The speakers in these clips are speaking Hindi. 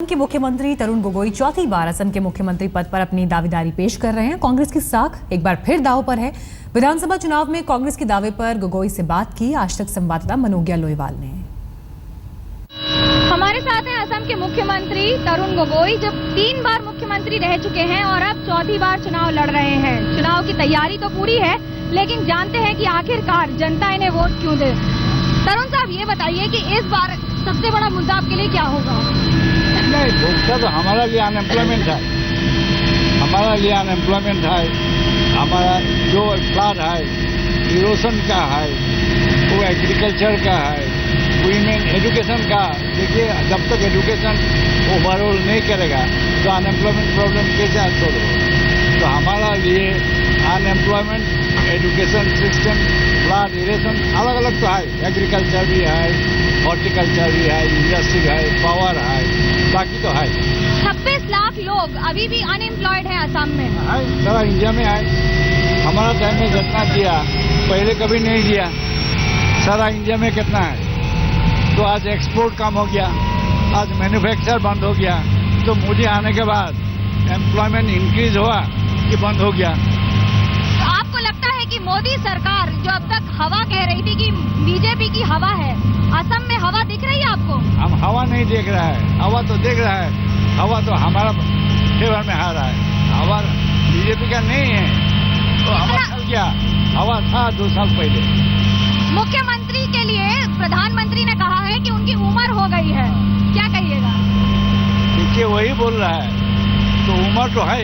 के मुख्यमंत्री तरुण गोगोई चौथी बार असम के मुख्यमंत्री पद पर अपनी दावेदारी पेश कर रहे हैं। कांग्रेस की साख एक बार फिर दांव पर है। विधानसभा चुनाव में कांग्रेस के दावे पर गोगोई से बात की आज तक संवाददाता मनोज्ञा लोईवाल ने। हमारे साथ हैं असम के मुख्यमंत्री तरुण गोगोई, जब 3 बार मुख्यमंत्री रह चुके हैं और अब चौथी बार चुनाव लड़ रहे हैं। चुनाव की तैयारी तो पूरी है, लेकिन जानते हैं कि आखिरकार जनता इन्हें वोट क्यों दे। तरुण साहब, ये बताइए कि इस बार सबसे बड़ा मुद्दा आपके लिए क्या होगा? नहीं, मुद्दा तो हमारा लिए अनएम्प्लॉयमेंट है। हमारा लिए अनएम्प्लॉयमेंट है। हमारा जो फ्लड है, इरोशन का है, वो एग्रीकल्चर का है, वुमेन एजुकेशन का। देखिए, जब तक एजुकेशन ओवरऑल नहीं करेगा तो अनएम्प्लॉयमेंट प्रॉब्लम कैसे सॉल्व होगा। तो हमारा लिए unemployment, education system, flood, erosion अलग अलग तो है। एग्रीकल्चर भी है, हॉर्टिकल्चर भी है, इंडस्ट्री है, पावर है, बाकी तो है। 26 लाख लोग अभी भी अनएम्प्लॉयड हैं असम में। है, सारा इंडिया में है। हमारा टाइम में जितना दिया पहले कभी नहीं दिया। सारा इंडिया में कितना है? तो आज एक्सपोर्ट कम हो गया, आज मैन्युफैक्चर बंद हो गया। तो मोदी आने के बाद एम्प्लॉयमेंट इंक्रीज हुआ कि बंद हो गया? तो आपको लगता है कि मोदी सरकार जो अब तक हवा कह रही थी कि बीजेपी की हवा है, असम में हवा दिख रही है आपको? हम हवा नहीं देख रहा है, हवा तो देख रहा है। हवा तो हमारा फेवर में आ रहा है। हवा बीजेपी का नहीं है। तो हवा चल गया, हवा था 2 साल पहले। मुख्यमंत्री के लिए प्रधानमंत्री ने कहा है कि उनकी उम्र हो गई है, क्या कहिएगा? देखिए, वही बोल रहा है। तो उम्र तो है,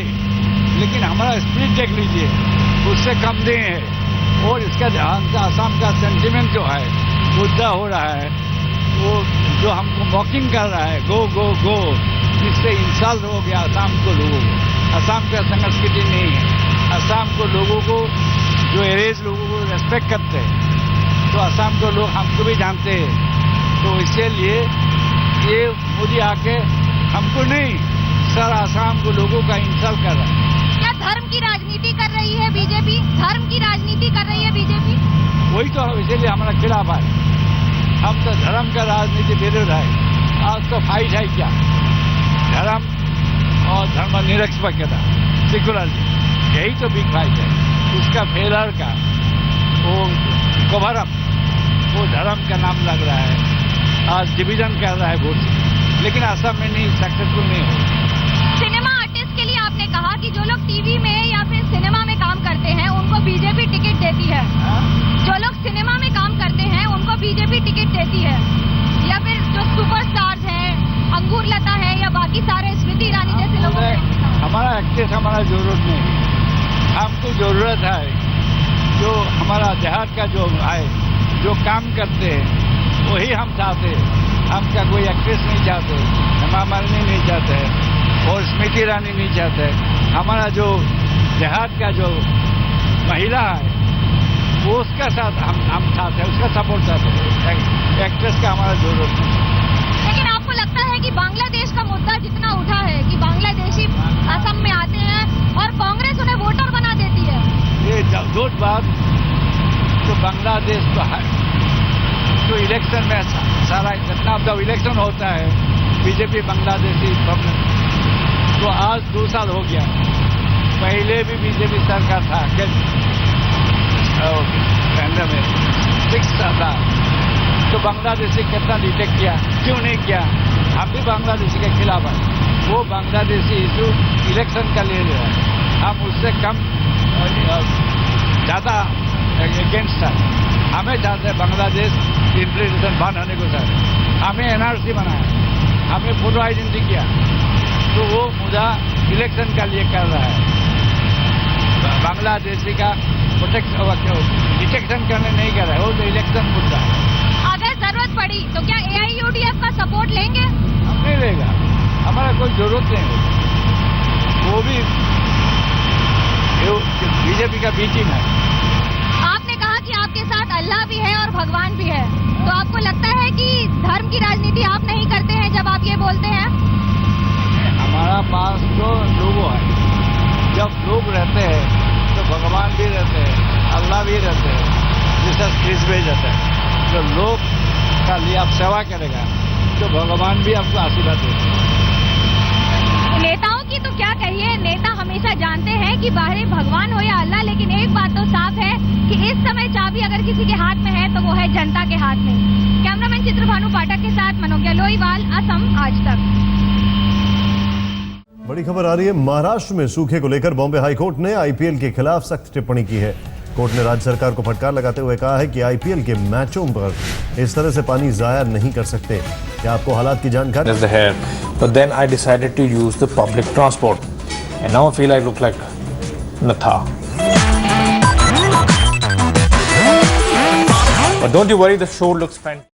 लेकिन हमारा स्पीड देख लीजिए, उससे कम नहीं है। और इसका असम का सेंटिमेंट जो है मुद्दा हो रहा है, वो जो हमको मॉकिंग कर रहा है, गो गो गो, जिससे इंसल्ट हो गया असम को लोगों को। असम का संस्कृति नहीं है। असम को लोगों को जो एरेज लोगों को रेस्पेक्ट करते हैं, तो असम को लोग हमको भी जानते हैं। तो इसीलिए ये मोदी आके हमको नहीं, सारा असम को लोगों का इंसल्ट कर रहा है। क्या धर्म की राजनीति कर रही है बीजेपी? धर्म की राजनीति कर रही है बीजेपी? वही तो इसीलिए हमारा खिलाफ है। हम तो धर्म का राजनीति विरोध है। आज तो फाइट है क्या? धर्म और धर्म निरपेक्षता, सेकुलरिज्म, यही तो बिग फाइट है। उसका फेलर का वो कवर अप, वो धर्म का नाम लग रहा है। आज डिवीजन कर रहा है वोट, लेकिन असम में नहीं, सक्सेसफुल नहीं हो। सिनेमा आर्टिस्ट के लिए आपने कहा कि जो लोग टीवी में या फिर सिनेमा में काम करते हैं उनको बीजेपी टिकट देती है। जो लोग सिनेमा में काम करते हैं उनको बीजेपी टिकट देती है, या फिर जो सुपरस्टार्स हैं, अंगूर लता है या बाकी सारे स्मृति ईरानी जैसे लोगों को? हमारा एक्ट्रेस हमारा जरूरत नहीं। हमको जरूरत है जो हमारा देहात का जो है, जो काम करते हैं, वही हम चाहते हैं। हम क्या कोई एक्ट्रेस नहीं चाहते, हेमा मालिनी नहीं चाहते और स्मृति ईरानी नहीं चाहते। हमारा जो देहात का जो महिला है, वो उसका साथ हम चाहते हैं, उसका सपोर्ट चाहते हैं। एक्ट्रेस का हमारा जरूरत नहीं। लेकिन आपको लगता है कि बांग्लादेश का मुद्दा जितना उठा है कि बांग्लादेशी असम में आते हैं और कांग्रेस उन्हें वोटर बना देती है? ये झूठ बात। तो बांग्लादेश तो है, तो इलेक्शन में सारा जितना जब इलेक्शन होता है, बीजेपी बांग्लादेशी प्रॉब्लम। तो आज 2 साल हो गया, पहले भी बीजेपी सरकार था, केंद्र में 6 साल था। तो बांग्लादेशी कितना डिटेक्ट किया, क्यों नहीं किया? हम भी बांग्लादेशी के खिलाफ है। वो बांग्लादेशी इशू इलेक्शन का ले रहा है, हम उससे कम ज़्यादा अगेंस्ट है। हमें चाहते हैं बांग्लादेश इंप्लीमेंटेशन बंद होने को चाहते। हमें एनआरसी बनाया, हमें फोटो आइडेंटिटी किया, तो वो मुद्दा इलेक्शन का लिए कर रहा है। बांग्लादेशी का डिटेक्शन करने नहीं कर रहा है, वो तो इलेक्शन मुद्दा है। अगर जरूरत पड़ी तो क्या AIUDF का सपोर्ट लेंगे? हम नहीं लेगा, हमारा कोई जरूरत नहीं है। वो भी बीजेपी का बी टीम है। आपने कहा कि आपके साथ अल्लाह भी है और भगवान भी है, तो आपको लगता है कि धर्म की राजनीति आप नहीं करते हैं जब आप ये बोलते हैं? हमारा पास तो लोगो है। जब लोग रहते हैं तो भगवान भी रहते हैं, अल्लाह भी रहते हैं, जीसस क्रिस्ट भी रहते हैं। जो लोग का लिए आप सेवा करेगा तो भगवान भी आपको आशीर्वाद देते हैं। कि बाहर भगवान हो या अल्लाह, लेकिन एक बात तो साफ है कि इस समय चाबी अगर किसी के हाथ में है तो वो है जनता के हाथ में। कैमरामैन चित्रभानु पाठक के साथ मनोज्ञा लोईवाल, असम आज तक। बड़ी खबर आ रही है, महाराष्ट्र में सूखे को लेकर बॉम्बे हाईकोर्ट ने आईपीएल के खिलाफ सख्त टिप्पणी की है। कोर्ट ने राज्य सरकार को फटकार लगाते हुए कहा है कि आईपीएल के मैचों पर इस तरह से पानी जाया नहीं कर सकते। क्या आपको हालात की जानकारी? As the hair, but then I decided to use the public transport, and now I feel I look like Natha. But don't you worry, the show looks fantastic.